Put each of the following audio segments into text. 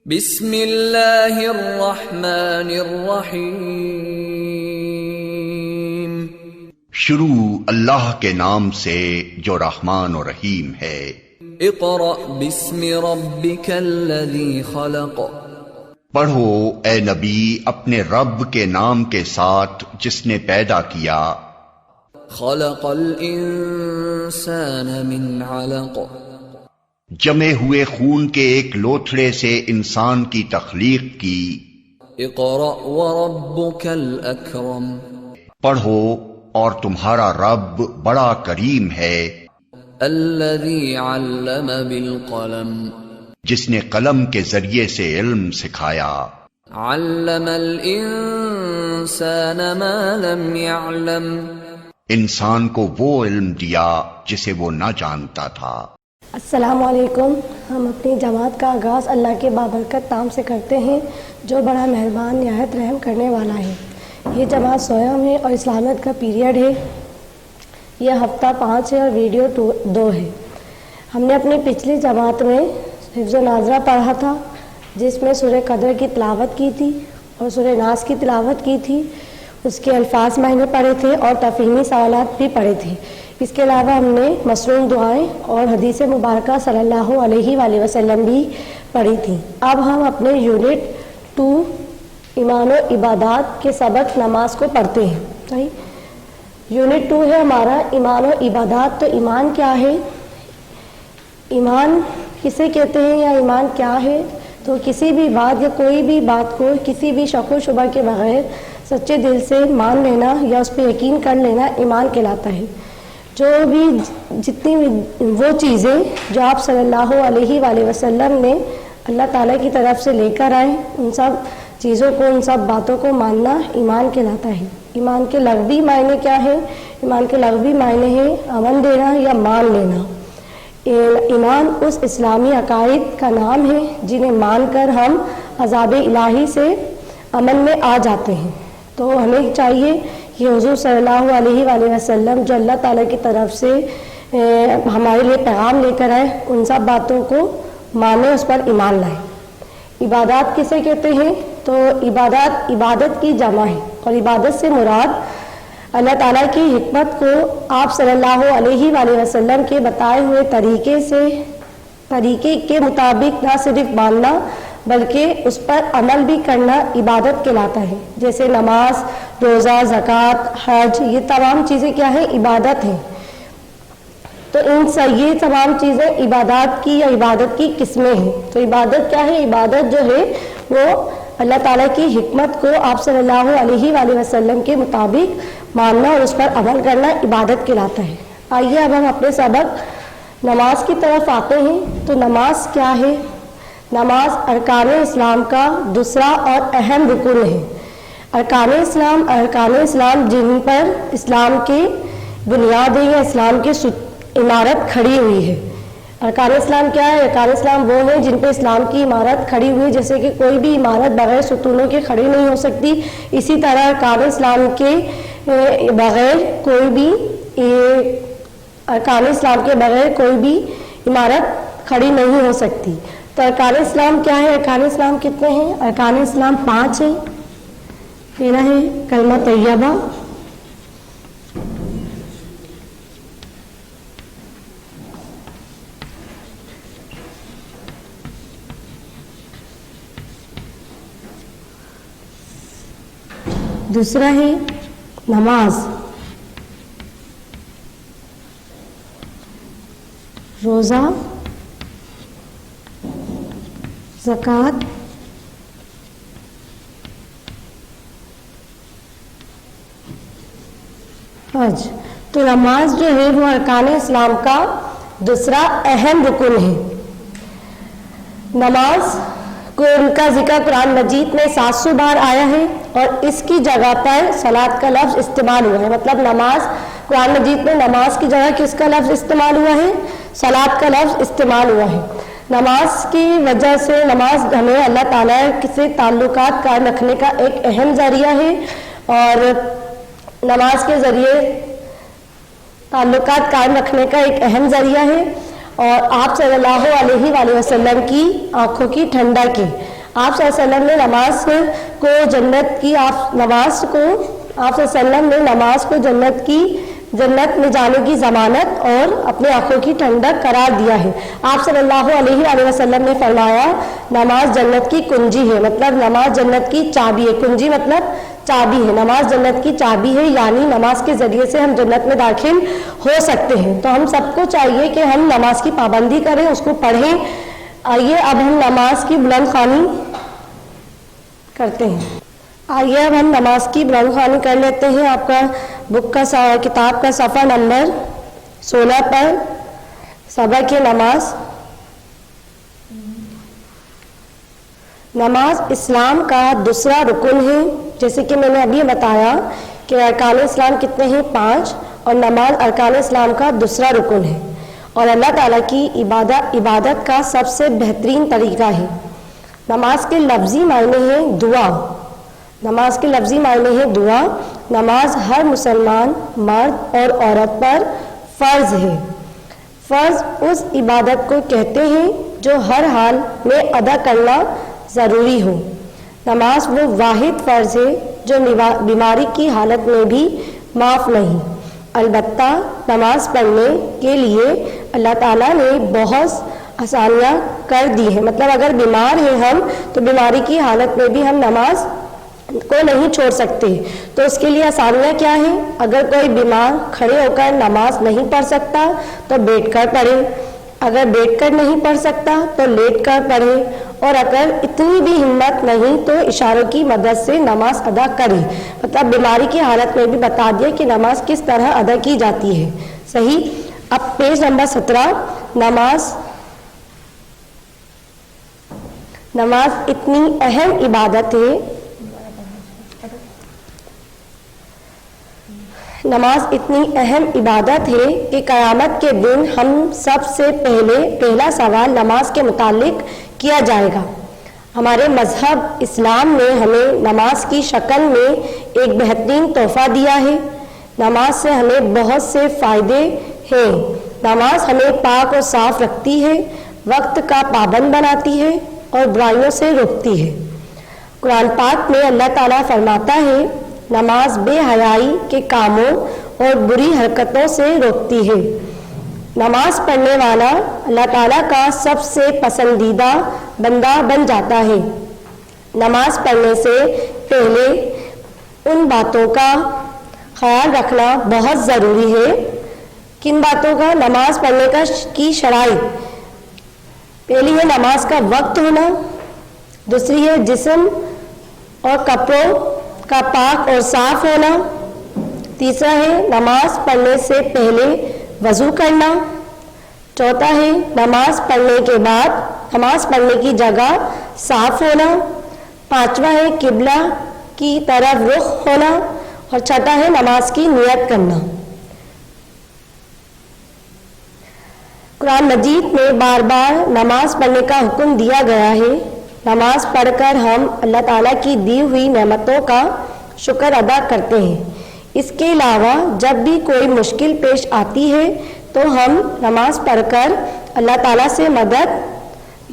بسم اللہ الرحمن الرحیم۔ شروع اللہ کے نام سے جو رحمان و رحیم ہے۔ اقرأ بسم ربک الذی خلق۔ پڑھو اے نبی اپنے رب کے نام کے ساتھ جس نے پیدا کیا۔ خلق الانسان من علق۔ جمے ہوئے خون کے ایک لوتھڑے سے انسان کی تخلیق کی۔ اقرأ وربک الاکرم۔ پڑھو اور تمہارا رب بڑا کریم ہے۔ الذی علم بالقلم۔ جس نے قلم کے ذریعے سے علم سکھایا۔ علم الانسان ما لم يعلم۔ انسان کو وہ علم دیا جسے وہ نہ جانتا تھا۔ السلام علیکم۔ ہم اپنی جماعت کا آغاز اللہ کے بابرکت نام سے کرتے ہیں جو بڑا مہربان نہایت رحم کرنے والا ہے۔ یہ جماعت سویم ہے اور اسلامیت کا پیریڈ ہے۔ یہ ہفتہ 5 ہے اور ویڈیو 2 ہے۔ ہم نے اپنی پچھلی جماعت میں حفظ و ناظرہ پڑھا تھا جس میں سورہ قدر کی تلاوت کی تھی اور سورہ ناس کی تلاوت کی تھی، اس کے الفاظ معنی پڑھے تھے اور تفہیمی سوالات بھی پڑھے تھے۔ اس کے علاوہ ہم نے مصنون دعائیں اور حدیث مبارکہ صلی اللہ علیہ وآلہ وسلم بھی پڑھی تھی۔ اب ہم اپنے یونٹ 2 ایمان و عبادات کے سبق نماز کو پڑھتے ہیں۔ صحیح؟ یونٹ 2 ہے ہمارا ایمان و عبادات۔ تو ایمان کیا ہے؟ ایمان کسے کہتے ہیں یا ایمان کیا ہے؟ تو کسی بھی بات یا کوئی بھی بات کو کسی بھی شک و شبہ کے بغیر سچے دل سے مان لینا یا اس پہ یقین کر لینا ایمان کہلاتا ہے۔ جو بھی جتنی وہ چیزیں جو آپ صلی اللہ علیہ وآلہ وسلم نے اللہ تعالیٰ کی طرف سے لے کر آئے، ان سب چیزوں کو، ان سب باتوں کو ماننا ایمان کہلاتا ہے۔ ایمان کے لغوی معنی کیا ہے؟ ایمان کے لغوی معنی ہے امن دینا یا مان لینا۔ ایمان اس اسلامی عقائد کا نام ہے جنہیں مان کر ہم عذاب الہی سے امن میں آ جاتے ہیں۔ تو ہمیں چاہیے کہ حضور صلی اللہ علیہ وآلہ وسلم جو اللہ تعالیٰ کی طرف سے ہمارے لیے پیغام لے کر آئے، ان سب باتوں کو مانیں، اس پر ایمان لائیں۔ عبادات کسے کہتے ہیں؟ تو عبادت کی جمع ہے اور عبادت سے مراد اللہ تعالیٰ کی حکمت کو آپ صلی اللہ علیہ وآلہ وسلم کے بتائے ہوئے طریقے کے مطابق نہ صرف ماننا بلکہ اس پر عمل بھی کرنا عبادت کہلاتا ہے۔ جیسے نماز، روزہ، زکوٰۃ، حج، یہ تمام چیزیں کیا ہیں؟ عبادت ہیں۔ تو یہ تمام چیزیں عبادات کی یا عبادت کی قسمیں ہیں۔ تو عبادت کیا ہے؟ عبادت جو ہے وہ اللہ تعالیٰ کی حکمت کو آپ صلی اللہ علیہ وآلہ وسلم کے مطابق ماننا اور اس پر عمل کرنا عبادت کہلاتا ہے۔ آئیے اب ہم اپنے سبق نماز کی طرف آتے ہیں۔ تو نماز کیا ہے؟ نماز ارکان اسلام کا دوسرا اور اہم رکن ہے۔ ارکان اسلام جن پر اسلام کی بنیاد ہے یا اسلام کی عمارت کھڑی ہوئی ہے۔ ارکان اسلام کیا ہے؟ ارکان اسلام وہ ہیں جن پہ اسلام کی عمارت کھڑی ہوئی، جیسے کہ کوئی بھی عمارت بغیر ستونوں کے کھڑی نہیں ہو سکتی، اسی طرح ارکان اسلام کے بغیر کوئی بھی عمارت کھڑی نہیں ہو سکتی۔ تو ارکان اسلام کیا ہے؟ ارکان اسلام کتنے ہیں؟ ارکان اسلام 5 ہیں۔ پہلا ہے کلمہ طیبہ، دوسرا ہے نماز، روزہ، زکوٰۃ، حج۔ تو نماز جو ہے وہ ارکان اسلام کا دوسرا اہم رکن ہے۔ نماز کو ان کا ذکر قرآن مجید میں 700 بار آیا ہے اور اس کی جگہ پر صلاۃ کا لفظ استعمال ہوا ہے۔ مطلب نماز قرآن مجید میں نماز کی جگہ کس کا لفظ استعمال ہوا ہے؟ صلاۃ کا لفظ استعمال ہوا ہے۔ نماز کی وجہ سے نماز ہمیں اللہ تعالیٰ سے تعلقات قائم رکھنے کا ایک اہم ذریعہ ہے اور نماز کے ذریعے تعلقات قائم رکھنے کا ایک اہم ذریعہ ہے اور آپ صلی اللہ علیہ وآلہ وسلم کی آنکھوں کی ٹھنڈک ہے۔ آپ صلی اللہ علیہ وسلم نے نماز کو جنت کی آپ صلی اللہ علیہ وسلم نے نماز کو جنت میں جانے کی ضمانت اور اپنے آنکھوں کی ٹھنڈک قرار دیا ہے۔ آپ صلی اللہ علیہ وآلہ وسلم نے فرمایا نماز جنت کی کنجی ہے، مطلب نماز جنت کی چابی ہے۔ کنجی مطلب چابی ہے، نماز جنت کی چابی ہے، یعنی نماز کے ذریعے سے ہم جنت میں داخل ہو سکتے ہیں۔ تو ہم سب کو چاہیے کہ ہم نماز کی پابندی کریں، اس کو پڑھیں۔ آئیے اب ہم نماز کی بلند خوانی کرتے ہیں۔ آئیے اب ہم نماز کی بلند خوانی کر لیتے ہیں۔ آپ کا کتاب کا صفحہ نمبر 16 پر سبق نماز۔ نماز اسلام کا دوسرا رکن ہے، جیسے کہ میں نے ابھی بتایا کہ ارکان اسلام کتنے ہیں؟ 5، اور نماز ارکان اسلام کا دوسرا رکن ہے اور اللہ تعالیٰ کی عبادت کا سب سے بہترین طریقہ ہے۔ نماز کے لفظی معنی ہیں دعا۔ نماز کے لفظی معنی ہیں دعا۔ نماز ہر مسلمان مرد اور عورت پر فرض ہے۔ فرض اس عبادت کو کہتے ہیں جو ہر حال میں ادا کرنا ضروری ہو۔ نماز وہ واحد فرض ہے جو بیماری کی حالت میں بھی معاف نہیں۔ البتہ نماز پڑھنے کے لیے اللہ تعالیٰ نے بہت آسانیاں کر دی ہیں، مطلب اگر بیمار ہیں ہم تو بیماری کی حالت میں بھی ہم نماز کو نہیں چھوڑ سکتے، تو اس کے لیے آسانیاں کیا ہیں؟ اگر کوئی بیمار کھڑے ہو کر نماز نہیں پڑھ سکتا تو بیٹھ کر پڑھے، اگر بیٹھ کر نہیں پڑھ سکتا تو لیٹ کر پڑھے، اور اگر اتنی بھی ہمت نہیں تو اشاروں کی مدد سے نماز ادا کرے۔ مطلب بیماری کی حالت میں بھی بتا دیا کہ نماز کس طرح ادا کی جاتی ہے۔ صحیح۔ اب پیج نمبر 17، نماز اتنی اہم عبادت ہے، نماز اتنی اہم عبادت ہے کہ قیامت کے دن ہم سب سے پہلا سوال نماز کے متعلق کیا جائے گا۔ ہمارے مذہب اسلام نے ہمیں نماز کی شکل میں ایک بہترین تحفہ دیا ہے۔ نماز سے ہمیں بہت سے فائدے ہیں۔ نماز ہمیں پاک اور صاف رکھتی ہے، وقت کا پابند بناتی ہے اور برائیوں سے روکتی ہے۔ قرآن پاک میں اللہ تعالیٰ فرماتا ہے نماز بے حیائی کے کاموں اور بری حرکتوں سے روکتی ہے۔ نماز پڑھنے والا اللہ تعالیٰ کا سب سے پسندیدہ بندہ بن جاتا ہے۔ نماز پڑھنے سے پہلے ان باتوں کا خیال رکھنا بہت ضروری ہے۔ کن باتوں کا؟ نماز پڑھنے کی شرائط۔ پہلی ہے نماز کا وقت ہونا، دوسری ہے جسم اور کپڑوں کا پاک اور صاف ہونا، تیسرا ہے نماز پڑھنے سے پہلے وضو کرنا، چوتھا ہے نماز پڑھنے کے بعد نماز پڑھنے کی جگہ صاف ہونا، پانچواں ہے قبلہ کی طرف رخ ہونا، اور چھٹا ہے نماز کی نیت کرنا۔ قرآن مجید میں بار بار نماز پڑھنے کا حکم دیا گیا ہے۔ نماز پڑھ کر ہم اللہ تعالیٰ کی دی ہوئی نعمتوں کا شکر ادا کرتے ہیں۔ اس کے علاوہ جب بھی کوئی مشکل پیش آتی ہے تو ہم نماز پڑھ کر اللہ تعالیٰ سے مدد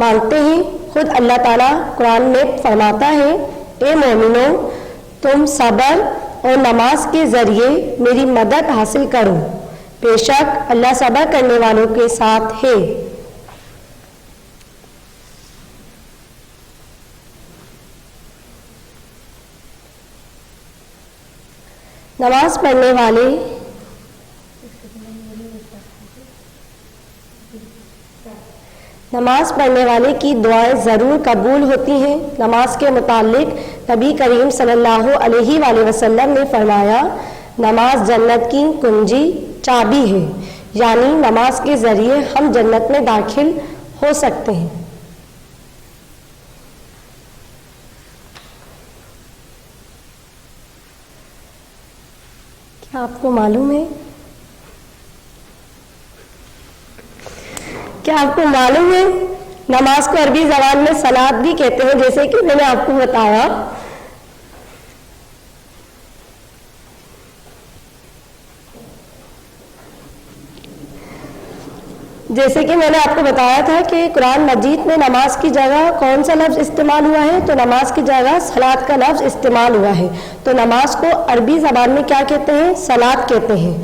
مانگتے ہیں۔ خود اللہ تعالیٰ قرآن میں فرماتا ہے اے مومنوں، تم صبر اور نماز کے ذریعے میری مدد حاصل کرو، بے شک اللہ صبر کرنے والوں کے ساتھ ہے۔ نماز پڑھنے والے کی دعائیں ضرور قبول ہوتی ہیں۔ نماز کے متعلق نبی کریم صلی اللہ علیہ وآلہ وسلم نے فرمایا نماز جنت کی کنجی چابی ہے، یعنی نماز کے ذریعے ہم جنت میں داخل ہو سکتے ہیں۔ کیا آپ کو معلوم ہے نماز کو عربی زبان میں صلاۃ بھی کہتے ہیں، جیسے کہ میں نے آپ کو بتایا۔ جیسے کہ میں نے آپ کو بتایا تھا کہ قرآن مجید میں نماز کی جگہ کون سا لفظ استعمال ہوا ہے، تو نماز کی جگہ صلاۃ کا لفظ استعمال ہوا ہے. تو نماز کو عربی زبان میں کیا کہتے ہیں؟ صلاۃ کہتے ہیں.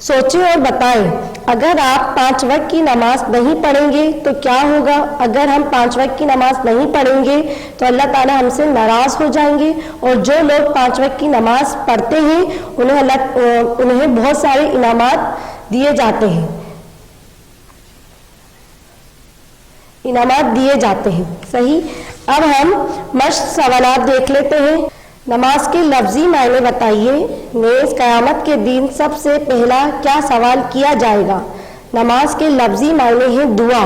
سوچیں اور بتائیں، اگر آپ 5 وقت کی نماز نہیں پڑھیں گے تو کیا ہوگا؟ اگر ہم 5 وقت کی نماز نہیں پڑھیں گے تو اللہ تعالیٰ ہم سے ناراض ہو جائیں گے، اور جو لوگ 5 وقت کی نماز پڑھتے ہیں انہیں بہت سارے انعامات دیے جاتے ہیں. صحیح. اب ہم مشق سوالات دیکھ لیتے ہیں. نماز کے لفظی معنی بتائیے. نیز قیامت کے دن سب سے پہلا کیا سوال کیا جائے گا؟ نماز کے لفظی معنی ہے دعا،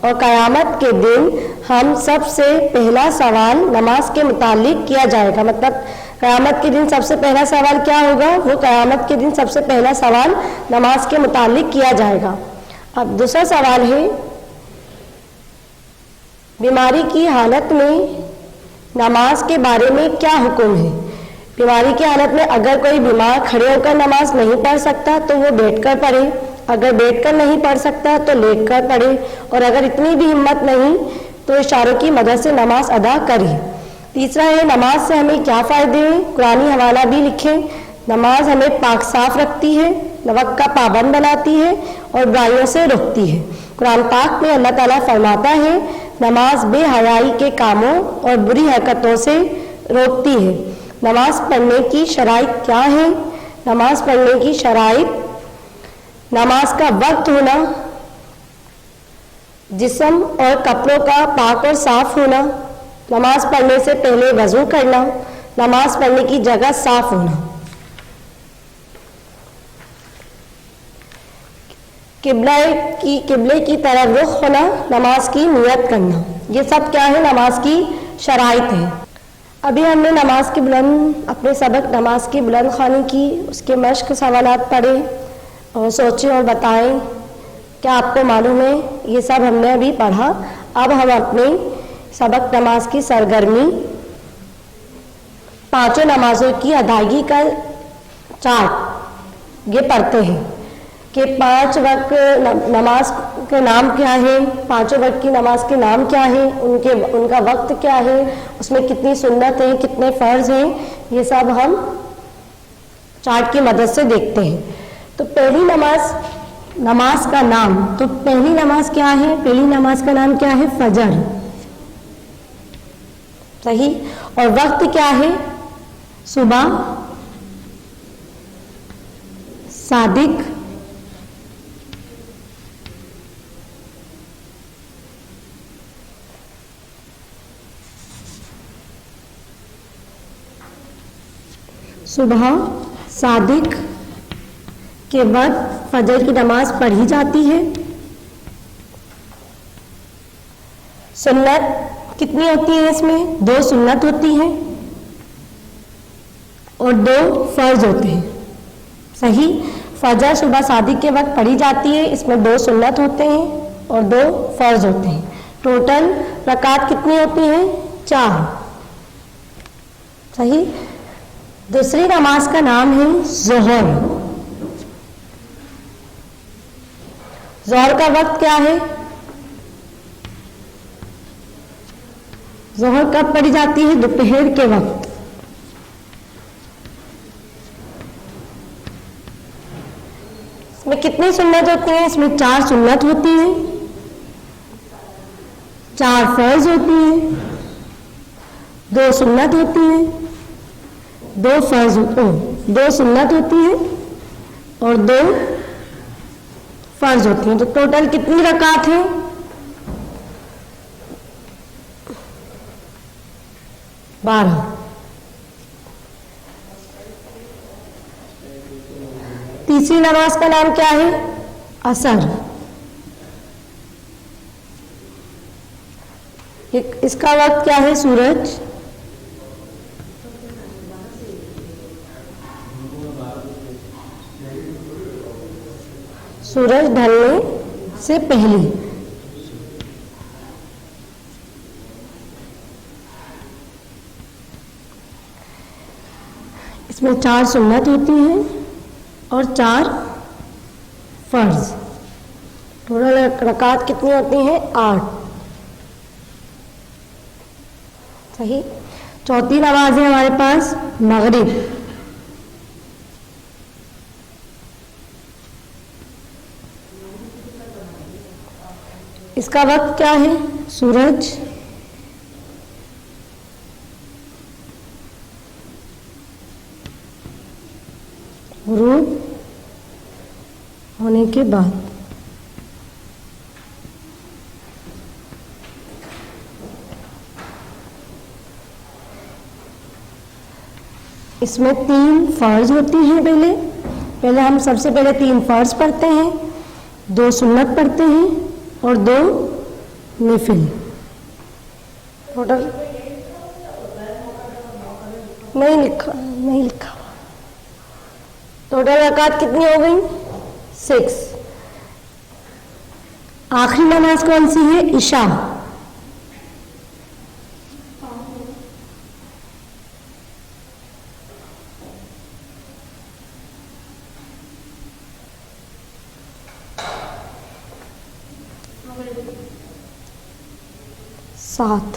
اور قیامت کے دن ہم سب سے پہلا سوال نماز کے متعلق کیا جائے گا. مطلب قیامت کے دن سب سے پہلا سوال کیا ہوگا؟ وہ قیامت کے دن سب سے پہلا سوال نماز کے متعلق کیا جائے گا. اب دوسرا سوال ہے، بیماری کی حالت میں نماز کے بارے میں کیا حکم ہے؟ بیماری کی حالت میں اگر کوئی بیمار کھڑے ہو کر نماز نہیں پڑھ سکتا تو وہ بیٹھ کر پڑھے، اگر بیٹھ کر نہیں پڑھ سکتا تو لیٹ کر پڑھے، اور اگر اتنی بھی ہمت نہیں تو اشاروں کی مدد سے نماز ادا کرے. تیسرا ہے، نماز سے ہمیں کیا فائدے ہیں؟ قرآنی حوالہ بھی لکھیں. نماز ہمیں پاک صاف رکھتی ہے، وقت کا پابند بناتی ہے، اور برائیوں سے روکتی ہے. قرآن پاک میں اللہ تعالیٰ فرماتا ہے، نماز بے حیائی کے کاموں اور بری حرکتوں سے روکتی ہے. نماز پڑھنے کی شرائط کیا ہے؟ نماز پڑھنے کی شرائط: نماز کا وقت ہونا، جسم اور کپڑوں کا پاک اور صاف ہونا، نماز پڑھنے سے پہلے وضو کرنا، نماز پڑھنے کی جگہ صاف ہونا، قبلے کی طرف رخ ہونا، نماز کی نیت کرنا. یہ سب کیا ہے؟ نماز کی شرائط ہے. ابھی ہم نے اپنے سبق نماز کی بلند خوانی کی، اس کے مشق سوالات پڑھے اور سوچیں اور بتائیں. کیا آپ کو معلوم ہے؟ یہ سب ہم نے ابھی پڑھا. اب ہم اپنے سبق نماز کی سرگرمی، 5 نمازوں کی ادائیگی کا چارٹ یہ پڑھتے ہیں کہ 5 وقت نماز کے نام کیا ہے، 5 وقت کی نماز کے نام کیا ہے، ان کا وقت کیا ہے، اس میں کتنی سنت ہیں، کتنے فرض ہیں. یہ سب ہم چارٹ کی مدد سے دیکھتے ہیں. تو پہلی نماز کا نام، تو پہلی نماز کیا ہے؟ پہلی نماز کا نام کیا ہے؟ فجر. صحیح. اور وقت کیا ہے؟ صبح، صادق، صبح صادق کے وقت فجر کی نماز پڑھی جاتی ہے. سنت کتنی ہوتی ہے؟ اس میں 2 سنت ہوتی ہیں اور 2 فرض ہوتے ہیں. صحیح. فجر صبح صادق کے وقت پڑھی جاتی ہے، اس میں 2 سنت ہوتے ہیں اور 2 فرض ہوتے ہیں. ٹوٹل رکعت کتنی ہوتی ہیں؟ 4. صحیح. دوسری نماز کا نام ہے ظہر. ظہر کا وقت کیا ہے؟ ظہر کب پڑھی جاتی ہے؟ دوپہر کے وقت. اس میں کتنی سنت ہوتی ہیں؟ اس میں 4 سنت ہوتی ہیں، 4 فرض ہوتی ہیں، 2 سنت ہوتی ہیں، 2 سنت ہوتی ہیں اور 2 فرض ہوتی ہیں. تو ٹوٹل کتنی رکعت ہیں؟ 12. تیسری نماز کا نام کیا ہے؟ عصر. اس کا وقت کیا ہے؟ سورج ڈھلنے سے پہلے. اس میں 4 سنت ہوتی ہیں اور 4 فرض. ٹوٹل رکعت کتنی ہوتی ہیں؟ 8. صحیح. چوتھی نماز ہے ہمارے پاس مغرب. اس کا وقت کیا ہے؟ سورج غروب ہونے کے بعد. اس میں 3 فرض ہوتی ہیں. پہلے ہم سب سے پہلے 3 فرض پڑھتے ہیں, 2 سنت پڑھتے ہیں اور 2 نفل. ٹوٹل نہیں لکھا. ٹوٹل رکعت کتنی ہو گئی؟ 6. آخری نماز کون سی ہے؟ عشاء. سات.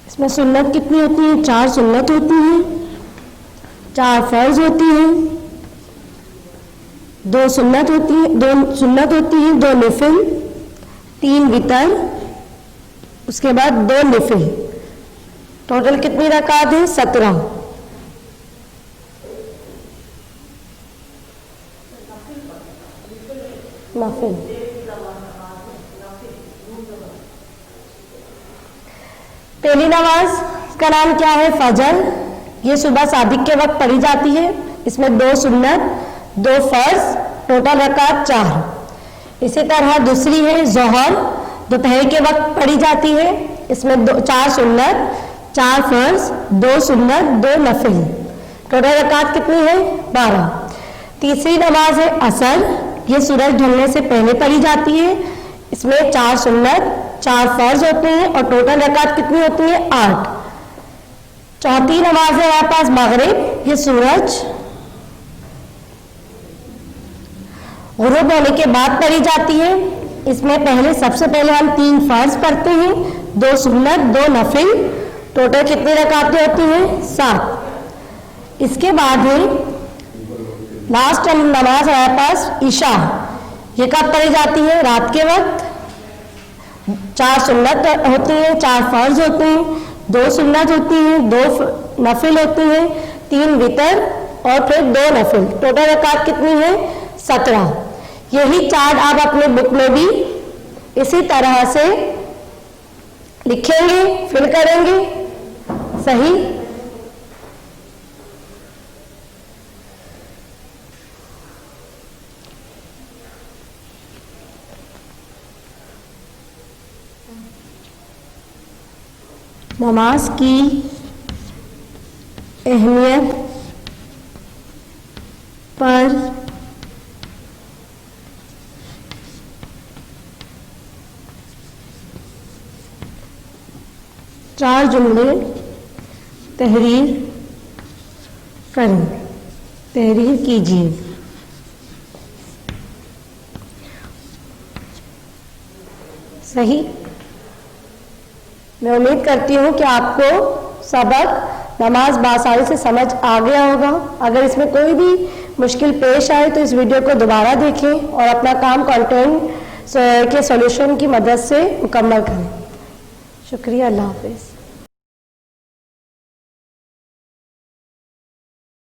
اس میں سنت کتنی ہوتی ہے؟ 4 سنت ہوتی ہیں, 4 فرض ہوتی ہیں, 2 سنت ہوتی ہیں, 2 نفل, 3 وتر, اس کے بعد 2 نفل. ٹوٹل کتنی رکعت ہے؟ 17. نفل. پہلی نماز کا نام کیا ہے؟ فجر. یہ صبح صادق کے وقت پڑھی جاتی ہے. اس میں 2 سنت, 2 فرض, ٹوٹل رکعت 4. اسی طرح دوسری ہے ظہر, دوپہر کے وقت پڑھی جاتی ہے. اس میں 4 سنت, 4 فرض, 2 سنت, 2 نفل. ٹوٹل رکعت کتنی ہے؟ 12. تیسری نماز ہے عصر. یہ سورج ڈھلنے سے پہلے پڑھی جاتی ہے. اس میں 4 سنت, 4 فرض ہوتے ہیں اور ٹوٹل رکعت کتنی ہوتی ہے؟ 8. چوتھی نماز ہے ہمارے پاس مغرب. یہ سورج غروب ہونے کے بعد پڑھی جاتی ہے. اس میں سب سے پہلے ہم 3 فرض پڑھتے ہیں, 2 سنت, 2 نفل. ٹوٹل کتنی رکعتیں ہوتی ہیں؟ 7. اس کے بعد ہے لاسٹ نماز ہمارے پاس عشاء. یہ کب پڑھی جاتی ہے؟ رات کے وقت. 4 سنت ہوتی ہیں, 4 فرض ہوتے ہیں, 2 سنت ہوتی ہیں, 2 نفل ہوتے ہیں, 3 وتر اور پھر 2 نفل. ٹوٹل رکعت کتنی ہے؟ 17. یہی چارٹ آپ اپنے بک میں بھی اسی طرح سے لکھیں گے, فل کریں گے. صحیح. نماز کی اہمیت پر چار جملے تحریر کریں. تحریر کیجیے. صحیح. میں امید کرتی ہوں کہ آپ کو سبق نماز بآسانی سے سمجھ آ گیا ہوگا. اگر اس میں کوئی بھی مشکل پیش آئے تو اس ویڈیو کو دوبارہ دیکھیں اور اپنا کام کنٹینٹ کے سولوشن کی مدد سے مکمل کریں. شکریہ. اللہ حافظ.